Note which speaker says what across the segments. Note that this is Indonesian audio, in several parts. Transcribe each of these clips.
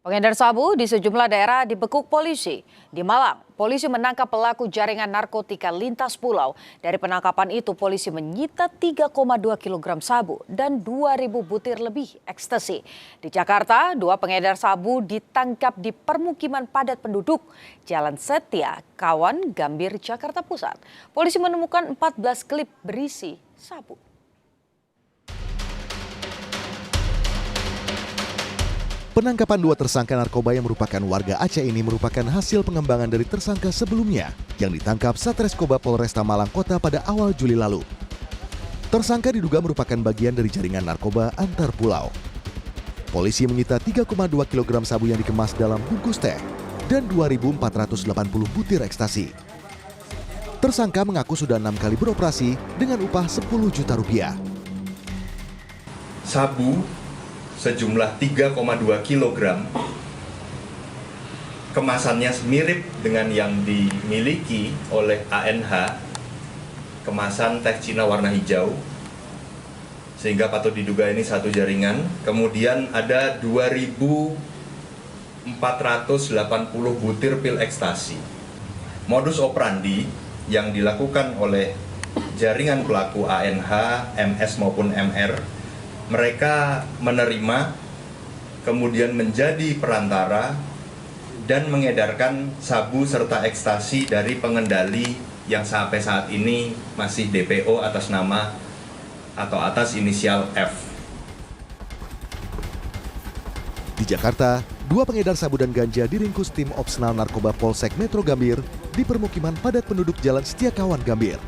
Speaker 1: Pengedar sabu di sejumlah daerah dibekuk polisi. Di Malang, polisi menangkap pelaku jaringan narkotika lintas pulau. Dari penangkapan itu, polisi menyita 3,2 kg sabu dan 2.000 butir lebih ekstasi. Di Jakarta, 2 pengedar sabu ditangkap di permukiman padat penduduk, Jalan Setia, Kawan, Gambir, Jakarta Pusat. Polisi menemukan 14 klip berisi sabu.
Speaker 2: Penangkapan 2 tersangka narkoba yang merupakan warga Aceh ini merupakan hasil pengembangan dari tersangka sebelumnya yang ditangkap Satreskoba Polresta Malang Kota pada awal Juli lalu. Tersangka diduga merupakan bagian dari jaringan narkoba antar pulau. Polisi menyita 3,2 kg sabu yang dikemas dalam bungkus teh dan 2.480 butir ekstasi. Tersangka mengaku sudah 6 kali beroperasi dengan upah 10 juta rupiah.
Speaker 3: Sabu sejumlah 3,2 kg, kemasannya mirip dengan yang dimiliki oleh ANH, kemasan teh Cina warna hijau, sehingga patut diduga ini satu jaringan. Kemudian ada 2.480 butir pil ekstasi. Modus operandi yang dilakukan oleh jaringan pelaku ANH, MS maupun MR, mereka menerima, kemudian menjadi perantara dan mengedarkan sabu serta ekstasi dari pengendali yang sampai saat ini masih DPO atas nama atau atas inisial F.
Speaker 2: Di Jakarta, 2 pengedar sabu dan ganja diringkus tim Opsnal Narkoba Polsek Metro Gambir di permukiman padat penduduk Jalan Setia Kawan Gambir.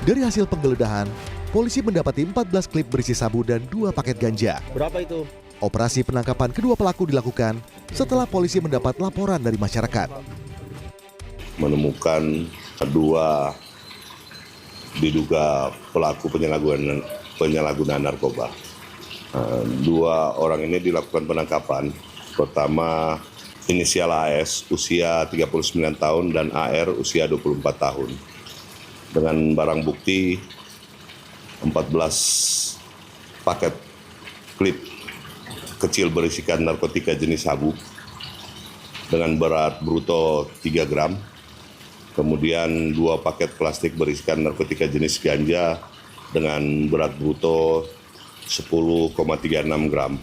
Speaker 2: Dari hasil penggeledahan, polisi mendapati 14 klip berisi sabu dan 2 paket ganja.
Speaker 4: Berapa itu?
Speaker 2: Operasi penangkapan kedua pelaku dilakukan setelah polisi mendapat laporan dari masyarakat.
Speaker 5: Menemukan 2 diduga pelaku penyalahgunaan narkoba. 2 orang ini dilakukan penangkapan. Pertama, inisial AS usia 39 tahun dan AR usia 24 tahun. Dengan barang bukti 14 paket klip kecil berisikan narkotika jenis sabu dengan berat bruto 3 gram. Kemudian 2 paket plastik berisikan narkotika jenis ganja dengan berat bruto 10,36 gram.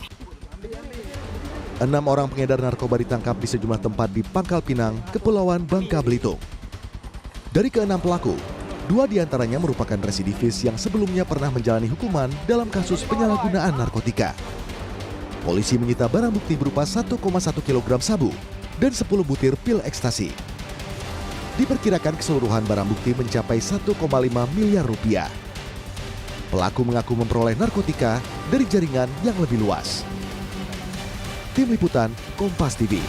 Speaker 2: 6 orang pengedar narkoba ditangkap di sejumlah tempat di Pangkal Pinang, Kepulauan Bangka Belitung. Dari ke-6 pelaku, 2 diantaranya merupakan residivis yang sebelumnya pernah menjalani hukuman dalam kasus penyalahgunaan narkotika. Polisi menyita barang bukti berupa 1,1 kg sabu dan 10 butir pil ekstasi. Diperkirakan keseluruhan barang bukti mencapai 1,5 miliar rupiah. Pelaku mengaku memperoleh narkotika dari jaringan yang lebih luas. Tim Liputan, Kompas TV.